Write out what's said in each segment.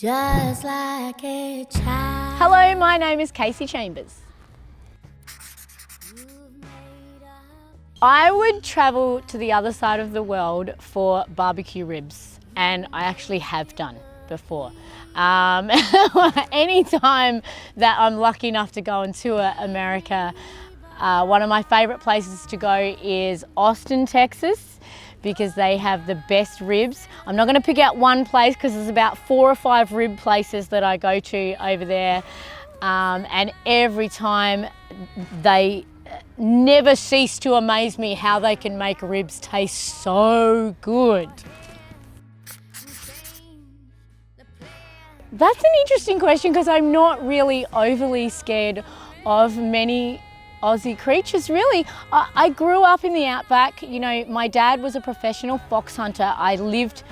just like a child. Hello, my name is Kasey Chambers. I would travel to the other side of the world for barbecue ribs, and I actually have done before. Anytime that I'm lucky enough to go and tour America, one of my favourite places to go is Austin, Texas, because they have the best ribs. I'm not going to pick out one place because there's about 4 or 5 rib places that I go to over there, and every time they never cease to amaze me how they can make ribs taste so good. That's an interesting question because I'm not really overly scared of many Aussie creatures, really. I grew up in the outback. You know, my dad was a professional fox hunter. I lived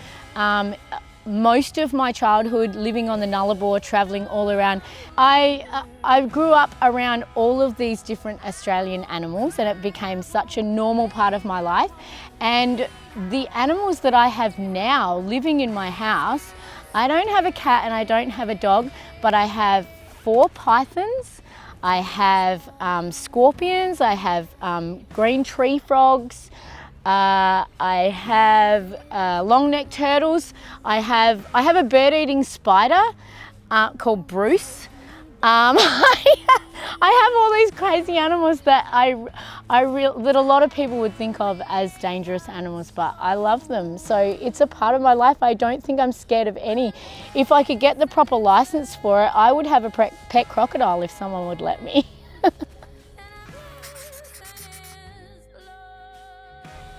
most of my childhood living on the Nullarbor, travelling all around. I grew up around all of these different Australian animals, and it became such a normal part of my life. And the animals that I have now living in my house, I don't have a cat and I don't have a dog, but I have 4 pythons, I have scorpions, I have green tree frogs, I have long-necked turtles. I have a bird-eating spider called Bruce. I have all these crazy animals that that a lot of people would think of as dangerous animals, but I love them. So it's a part of my life. I don't think I'm scared of any. If I could get the proper license for it, I would have a pet crocodile if someone would let me.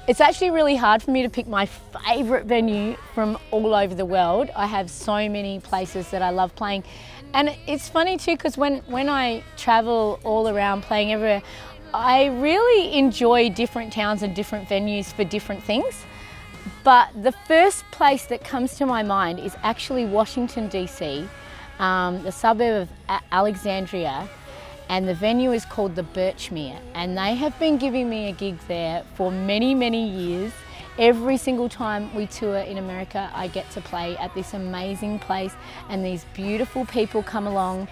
It's actually really hard for me to pick my favourite venue from all over the world. I have so many places that I love playing. And it's funny too, because when I travel all around playing everywhere, I really enjoy different towns and different venues for different things. But the first place that comes to my mind is actually Washington, DC, the suburb of Alexandria. And the venue is called the Birchmere, and they have been giving me a gig there for many, many years. Every single time we tour in America, I get to play at this amazing place, and these beautiful people come along,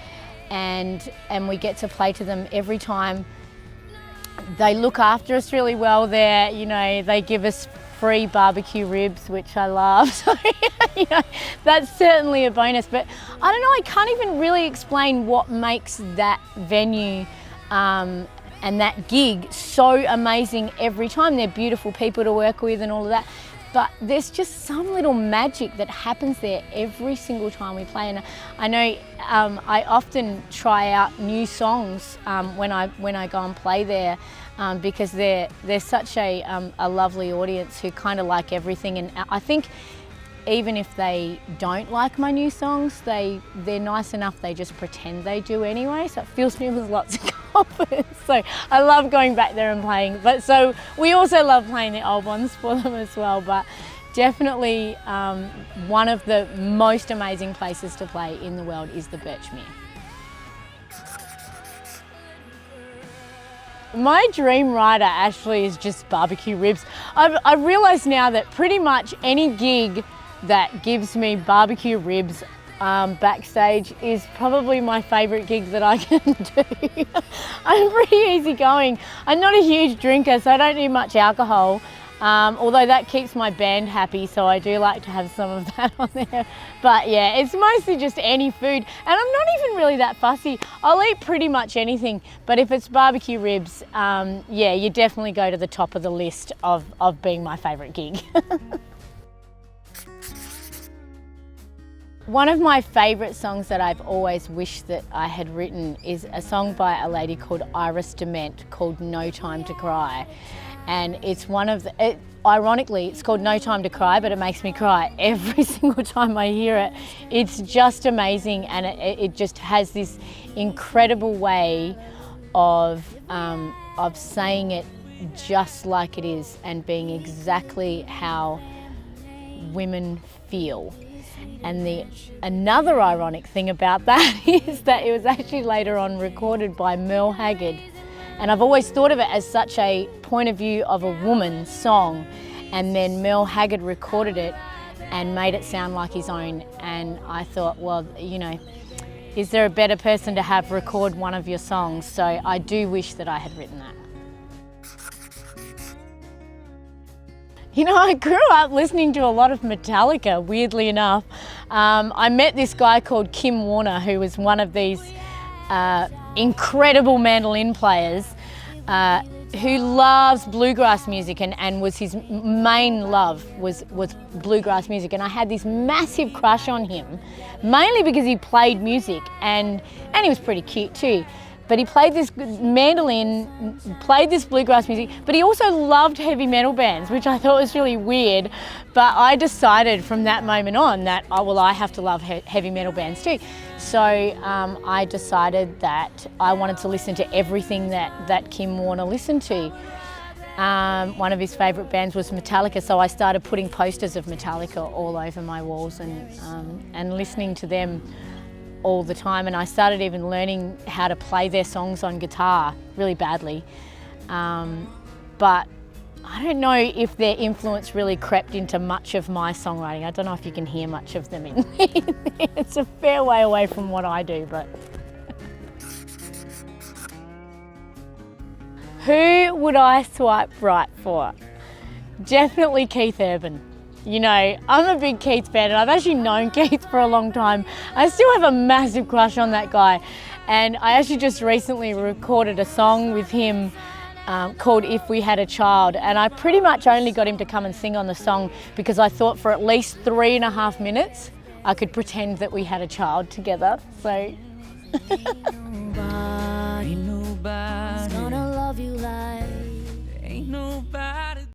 and we get to play to them every time. They look after us really well there. You know, they give us free barbecue ribs, which I love. So, you know, that's certainly a bonus. But I don't know, I can't even really explain what makes that venue and that gig so amazing every time. They're beautiful people to work with and all of that. But there's just some little magic that happens there every single time we play. And I know I often try out new songs when I go and play there, because they're such a lovely audience who kind of like everything. And I think even if they don't like my new songs, they're nice enough, they just pretend they do anyway. So it fills me with lots of confidence. So I love going back there and playing. But so we also love playing the old ones for them as well. But definitely one of the most amazing places to play in the world is the Birchmere. My dream rider actually is just barbecue ribs. I've realised now that pretty much any gig that gives me barbecue ribs backstage is probably my favourite gig that I can do. I'm pretty easygoing. I'm not a huge drinker, so I don't need much alcohol, although that keeps my band happy, so I do like to have some of that on there. But yeah, it's mostly just any food, and I'm not even really that fussy. I'll eat pretty much anything, but if it's barbecue ribs, yeah, you definitely go to the top of the list of being my favourite gig. One of my favourite songs that I've always wished that I had written is a song by a lady called Iris Dement called No Time to Cry. And it's ironically, it's called No Time to Cry, but it makes me cry every single time I hear it. It's just amazing, and it just has this incredible way of saying it just like it is and being exactly how women feel. And another ironic thing about that is that it was actually later on recorded by Merle Haggard. And I've always thought of it as such a point of view of a woman's song. And then Merle Haggard recorded it and made it sound like his own. And I thought, well, you know, is there a better person to have record one of your songs? So I do wish that I had written that. You know, I grew up listening to a lot of Metallica, weirdly enough. I met this guy called Kim Warner, who was one of these incredible mandolin players who loves bluegrass music, and was his main love was bluegrass music. And I had this massive crush on him, mainly because he played music and he was pretty cute too. But he played this mandolin, played this bluegrass music, but he also loved heavy metal bands, which I thought was really weird. But I decided from that moment on that, oh, well, I have to love heavy metal bands too. So I decided that I wanted to listen to everything that Kim Warner listened to. One of his favourite bands was Metallica, so I started putting posters of Metallica all over my walls and listening to them all the time. And I started even learning how to play their songs on guitar really badly. But I don't know if their influence really crept into much of my songwriting. I don't know if you can hear much of them in there. It's a fair way away from what I do, but. Who would I swipe right for? Definitely Keith Urban. You know, I'm a big Keith fan, and I've actually known Keith for a long time. I still have a massive crush on that guy. And I actually just recently recorded a song with him called If We Had a Child. And I pretty much only got him to come and sing on the song because I thought for at least 3.5 minutes, I could pretend that we had a child together. So. Ain't nobody's gonna love you like. Ain't nobody.